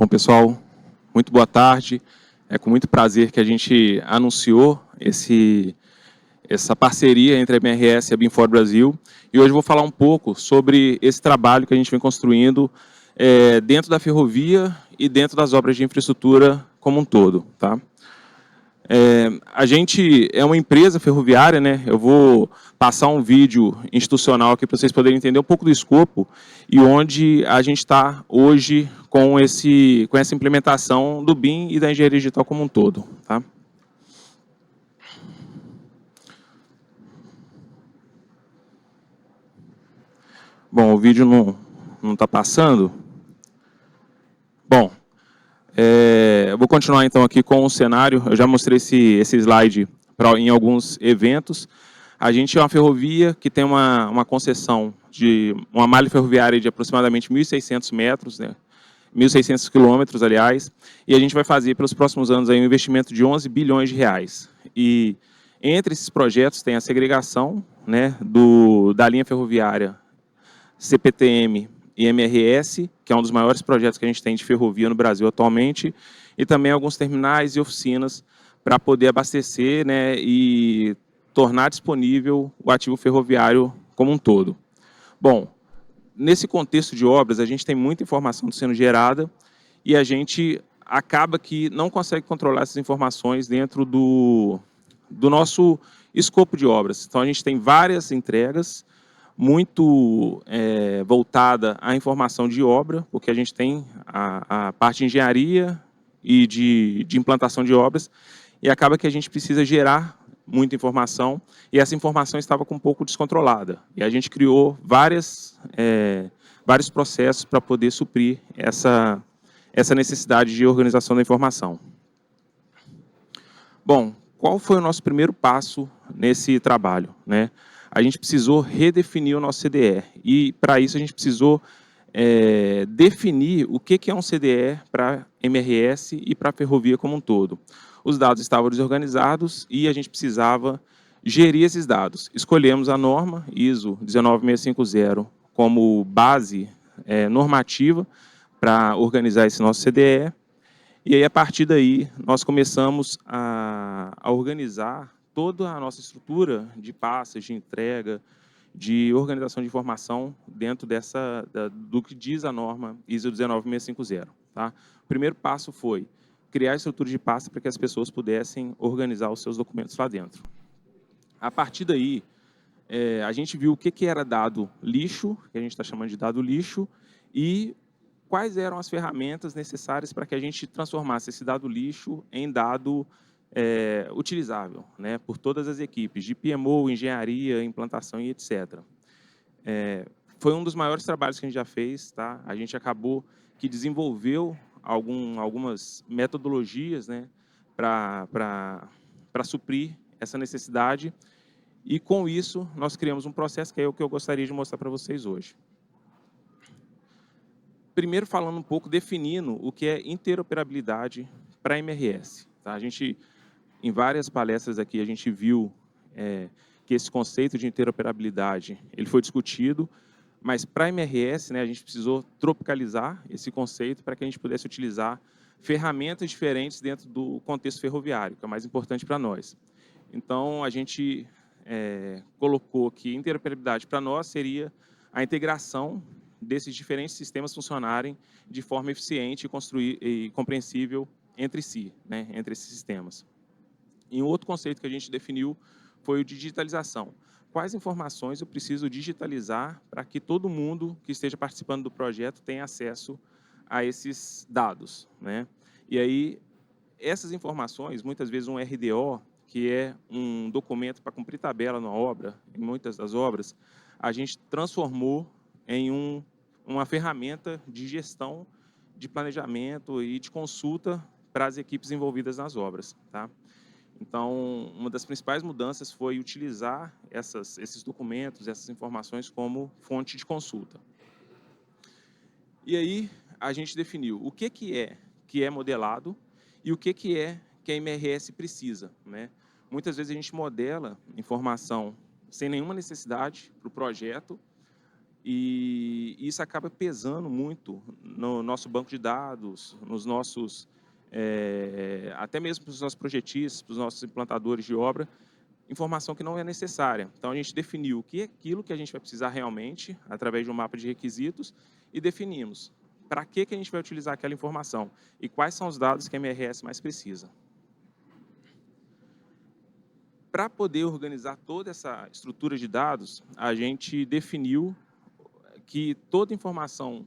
Bom, pessoal, muito boa tarde. É com muito prazer que a gente anunciou essa parceria entre a MRS e a Binfor Brasil. E hoje eu vou falar um pouco sobre esse trabalho que a gente vem construindo dentro da ferrovia e dentro das obras de infraestrutura como um todo. Tá? A gente é uma empresa ferroviária, né? Eu vou passar um vídeo institucional aqui para vocês poderem entender um pouco do escopo e onde a gente está hoje com essa implementação do BIM e da engenharia digital como um todo. Tá? Bom, o vídeo não está passando. Bom, eu vou continuar então aqui com o cenário. Eu já mostrei esse slide em alguns eventos. A gente é uma ferrovia que tem uma concessão de uma malha ferroviária de aproximadamente 1.600 metros, né? 1.600 quilômetros, aliás, e a gente vai fazer pelos próximos anos aí um investimento de 11 bilhões de reais. E entre esses projetos tem a segregação, né, da linha ferroviária CPTM e MRS, que é um dos maiores projetos que a gente tem de ferrovia no Brasil atualmente, e também alguns terminais e oficinas para poder abastecer, né, e tornar disponível o ativo ferroviário como um todo. Bom, nesse contexto de obras, a gente tem muita informação sendo gerada e a gente acaba que não consegue controlar essas informações dentro do nosso escopo de obras. Então, a gente tem várias entregas, muito voltada à informação de obra, porque a gente tem a parte de engenharia e de implantação de obras, e acaba que a gente precisa gerar muita informação, e essa informação estava um pouco descontrolada. E a gente criou vários processos para poder suprir essa necessidade de organização da informação. Bom, qual foi o nosso primeiro passo nesse trabalho, né? A gente precisou redefinir o nosso CDE, e para isso a gente precisou definir o que é um CDE para MRS e para a ferrovia como um todo. Os dados estavam desorganizados e a gente precisava gerir esses dados. Escolhemos a norma ISO 19650 como base normativa para organizar esse nosso CDE, e aí, a partir daí, nós começamos a organizar toda a nossa estrutura de pastas, de entrega, de organização de informação dentro do que diz a norma ISO 19650. Tá? O primeiro passo foi criar a estrutura de pasta para que as pessoas pudessem organizar os seus documentos lá dentro. A partir daí, a gente viu o que era dado lixo, que a gente está chamando de dado lixo, e quais eram as ferramentas necessárias para que a gente transformasse esse dado lixo em dado utilizável, né, por todas as equipes, de PMO, engenharia, implantação e etc. Foi um dos maiores trabalhos que a gente já fez. Tá? A gente acabou que desenvolveu algumas metodologias, né, para suprir essa necessidade, e com isso nós criamos um processo que é o que eu gostaria de mostrar para vocês hoje. Primeiro, falando um pouco, definindo o que é interoperabilidade para a MRS. Tá? A gente, em várias palestras aqui, a gente viu que esse conceito de interoperabilidade ele foi discutido, mas para a MRS, né, a gente precisou tropicalizar esse conceito para que a gente pudesse utilizar ferramentas diferentes dentro do contexto ferroviário, que é o mais importante para nós. Então, a gente colocou que interoperabilidade para nós seria a integração desses diferentes sistemas funcionarem de forma eficiente e compreensível entre si, né, entre esses sistemas. E um outro conceito que a gente definiu foi o de digitalização. Quais informações eu preciso digitalizar para que todo mundo que esteja participando do projeto tenha acesso a esses dados, né? E aí, essas informações, muitas vezes um RDO, que é um documento para cumprir tabela na obra, em muitas das obras, a gente transformou em uma ferramenta de gestão, de planejamento e de consulta para as equipes envolvidas nas obras. Tá? Então, uma das principais mudanças foi utilizar esses documentos, essas informações como fonte de consulta. E aí, a gente definiu o que é modelado e o que a MRS precisa. Né? Muitas vezes a gente modela informação sem nenhuma necessidade para o projeto, E isso acaba pesando muito no nosso banco de dados, nos nossos, até mesmo para os nossos projetistas, para os nossos implantadores de obra, informação que não é necessária. Então, a gente definiu o que é aquilo que a gente vai precisar realmente, através de um mapa de requisitos, e definimos para que a gente vai utilizar aquela informação e quais são os dados que a MRS mais precisa. Para poder organizar toda essa estrutura de dados, a gente definiu que toda informação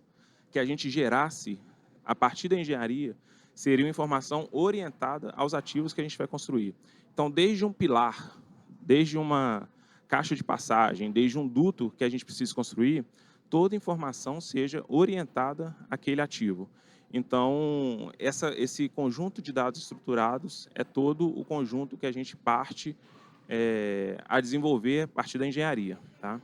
que a gente gerasse a partir da engenharia seria uma informação orientada aos ativos que a gente vai construir. Então, desde um pilar, desde uma caixa de passagem, desde um duto que a gente precisa construir, toda informação seja orientada àquele ativo. Então, esse conjunto de dados estruturados é todo o conjunto que a gente parte a desenvolver a partir da engenharia. Tá?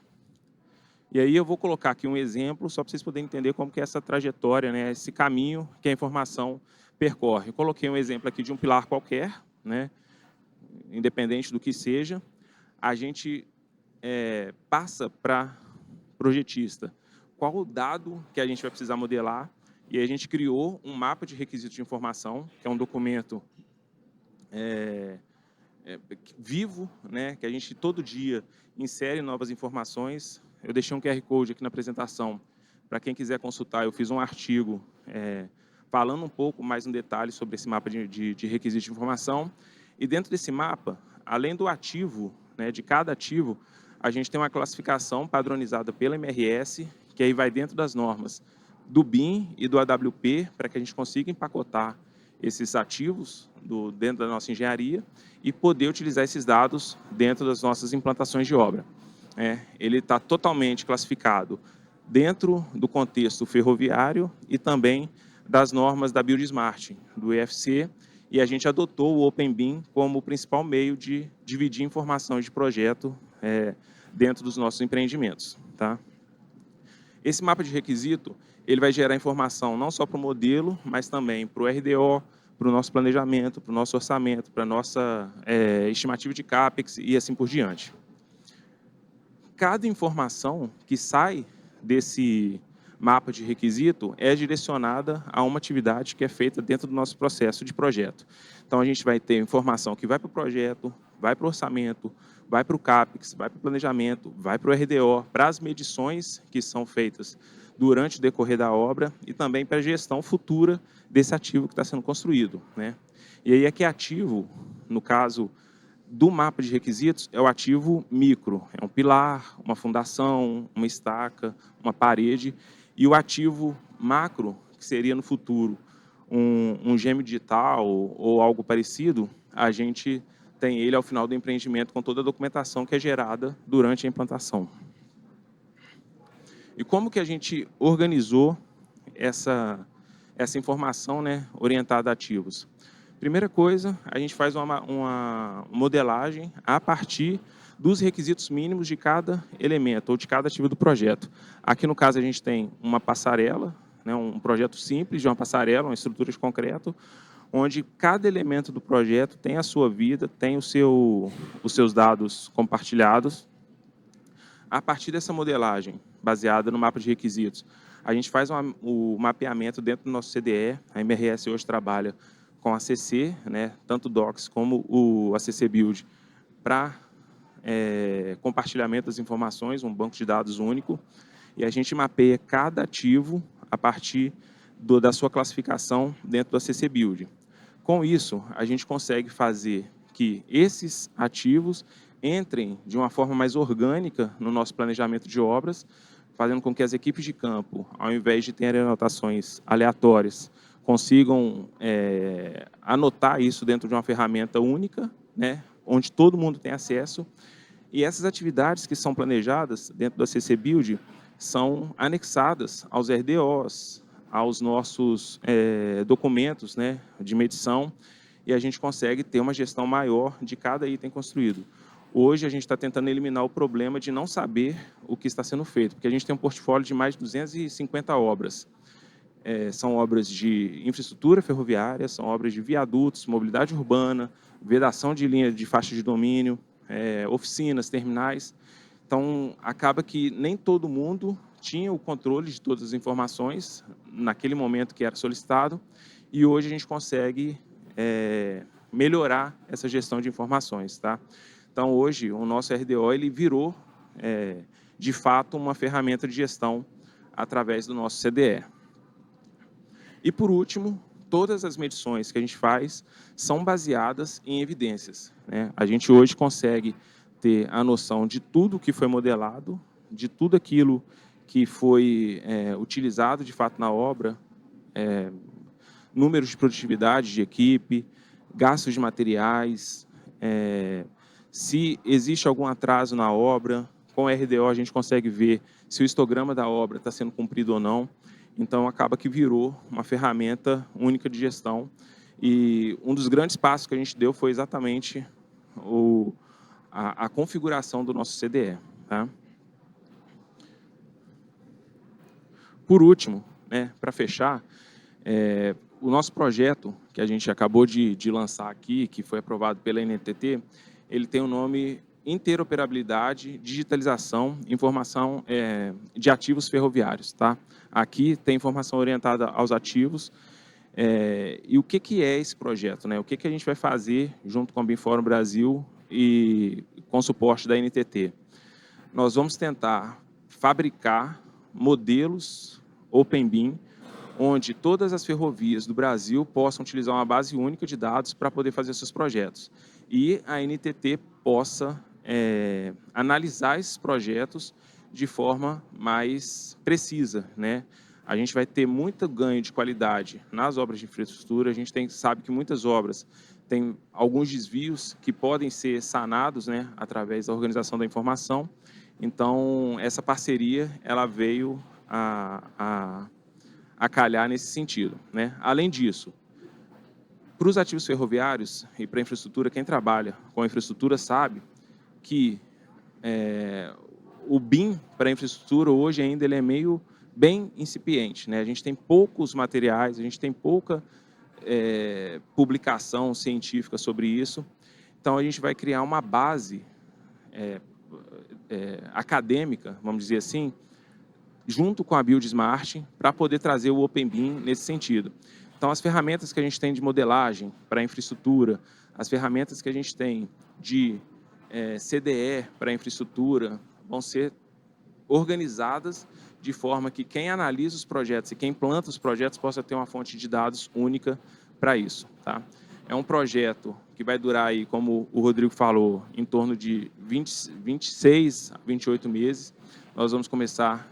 E aí eu vou colocar aqui um exemplo, só para vocês poderem entender como que é essa trajetória, né, esse caminho que a informação percorre. Eu coloquei um exemplo aqui de um pilar qualquer, né, independente do que seja. A gente passa para projetista qual o dado que a gente vai precisar modelar, e a gente criou um mapa de requisitos de informação, que é um documento vivo, né, que a gente todo dia insere novas informações. Eu deixei um QR Code aqui na apresentação, para quem quiser consultar. Eu fiz um artigo falando um pouco mais em detalhe sobre esse mapa de requisitos de informação. E dentro desse mapa, além do ativo, né, de cada ativo, a gente tem uma classificação padronizada pela MRS, que aí vai dentro das normas do BIM e do AWP, para que a gente consiga empacotar esses ativos dentro da nossa engenharia e poder utilizar esses dados dentro das nossas implantações de obra. Ele está totalmente classificado dentro do contexto ferroviário e também das normas da Build Smart, do EFC, e a gente adotou o OpenBIM como o principal meio de dividir informações de projeto dentro dos nossos empreendimentos. Tá? Esse mapa de requisito ele vai gerar informação não só para o modelo, mas também para o RDO, para o nosso planejamento, para o nosso orçamento, para a nossa estimativa de CAPEX e assim por diante. Cada informação que sai desse mapa de requisito é direcionada a uma atividade que é feita dentro do nosso processo de projeto. Então, a gente vai ter informação que vai para o projeto, vai para o orçamento, vai para o CAPEX, vai para o planejamento, vai para o RDO, para as medições que são feitas durante o decorrer da obra e também para a gestão futura desse ativo que está sendo construído. Né? E aí é que ativo, no caso do mapa de requisitos, é o ativo micro, é um pilar, uma fundação, uma estaca, uma parede, e o ativo macro, que seria no futuro um gêmeo digital ou algo parecido, a gente tem ele ao final do empreendimento com toda a documentação que é gerada durante a implantação. E como que a gente organizou essa informação, né, orientada a ativos? Primeira coisa, a gente faz uma modelagem a partir dos requisitos mínimos de cada elemento ou de cada ativo do projeto. Aqui, no caso, a gente tem uma passarela, né, um projeto simples de uma passarela, uma estrutura de concreto, onde cada elemento do projeto tem a sua vida, tem os seus dados compartilhados. A partir dessa modelagem, baseada no mapa de requisitos, a gente faz o mapeamento dentro do nosso CDE. A MRS hoje trabalha com a ACC, né, tanto o Docs como o ACC Build, para compartilhamento das informações, um banco de dados único, e a gente mapeia cada ativo a partir da sua classificação dentro do ACC Build. Com isso, a gente consegue fazer que esses ativos entrem de uma forma mais orgânica no nosso planejamento de obras, fazendo com que as equipes de campo, ao invés de terem anotações aleatórias, consigam anotar isso dentro de uma ferramenta única, né, onde todo mundo tem acesso. E essas atividades que são planejadas dentro da CC Build são anexadas aos RDOs, aos nossos documentos, né, de medição, e a gente consegue ter uma gestão maior de cada item construído. Hoje, a gente está tentando eliminar o problema de não saber o que está sendo feito, porque a gente tem um portfólio de mais de 250 obras. São obras de infraestrutura ferroviária, são obras de viadutos, mobilidade urbana, vedação de linha de faixa de domínio, oficinas, terminais. Então, acaba que nem todo mundo tinha o controle de todas as informações naquele momento que era solicitado, e hoje a gente consegue melhorar essa gestão de informações, tá? Então, hoje, o nosso RDO ele virou, de fato, uma ferramenta de gestão através do nosso CDE. E, por último, todas as medições que a gente faz são baseadas em evidências, né? A gente hoje consegue ter a noção de tudo que foi modelado, de tudo aquilo que foi utilizado, de fato, na obra, números de produtividade de equipe, gastos de materiais, se existe algum atraso na obra. Com o RDO a gente consegue ver se o histograma da obra está sendo cumprido ou não. Então, acaba que virou uma ferramenta única de gestão. E um dos grandes passos que a gente deu foi exatamente a configuração do nosso CDE. Tá? Por último, né, para fechar, o nosso projeto, que a gente acabou de lançar aqui, que foi aprovado pela NTT, ele tem o nome Interoperabilidade, Digitalização, Informação de Ativos Ferroviários. Tá? Aqui tem informação orientada aos ativos. E o que é esse projeto? Né? O que a gente vai fazer junto com a BIMFórum Brasil e com suporte da NTT? Nós vamos tentar fabricar modelos OpenBIM, onde todas as ferrovias do Brasil possam utilizar uma base única de dados para poder fazer seus projetos. E a NTT possa analisar esses projetos de forma mais precisa, né? A gente vai ter muito ganho de qualidade nas obras de infraestrutura. A gente sabe que muitas obras têm alguns desvios que podem ser sanados, né, através da organização da informação. Então, essa parceria ela veio a calhar nesse sentido, né? Além disso, para os ativos ferroviários e para a infraestrutura, quem trabalha com a infraestrutura sabe que o BIM para a infraestrutura hoje ainda ele é bem incipiente, né? A gente tem poucos materiais, a gente tem pouca publicação científica sobre isso. Então, a gente vai criar uma base acadêmica, vamos dizer assim, junto com a Build Smart, para poder trazer o OpenBIM nesse sentido. Então, as ferramentas que a gente tem de modelagem para a infraestrutura, as ferramentas que a gente tem de CDE para a infraestrutura, vão ser organizadas de forma que quem analisa os projetos e quem planta os projetos possa ter uma fonte de dados única para isso. Tá? É um projeto que vai durar, aí, como o Rodrigo falou, em torno de 26 a 28 meses. Nós vamos começar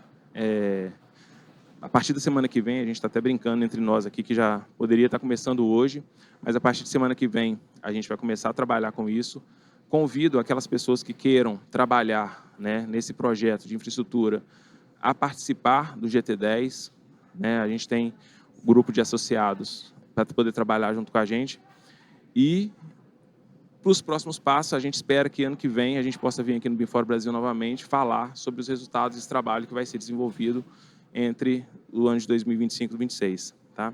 a partir da semana que vem. A gente está até brincando entre nós aqui que já poderia estar começando hoje, mas a partir de semana que vem a gente vai começar a trabalhar com isso. Convido aquelas pessoas que queiram trabalhar, né, nesse projeto de infraestrutura a participar do GT10. Né? A gente tem um grupo de associados para poder trabalhar junto com a gente. E para os próximos passos, a gente espera que ano que vem a gente possa vir aqui no BIMFórum Brasil novamente falar sobre os resultados desse trabalho que vai ser desenvolvido entre o ano de 2025 e 2026. Tá?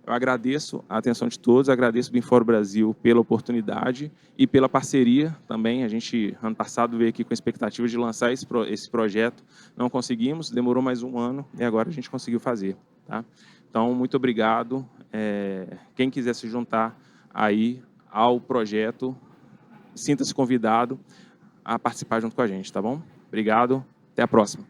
Eu agradeço a atenção de todos, agradeço o BIMFórum Brasil pela oportunidade e pela parceria também. A gente, ano passado, veio aqui com a expectativa de lançar esse projeto. Não conseguimos, demorou mais um ano e agora a gente conseguiu fazer. Tá? Então, muito obrigado. Quem quiser se juntar aí ao projeto, sinta-se convidado a participar junto com a gente, tá bom? Obrigado, até a próxima.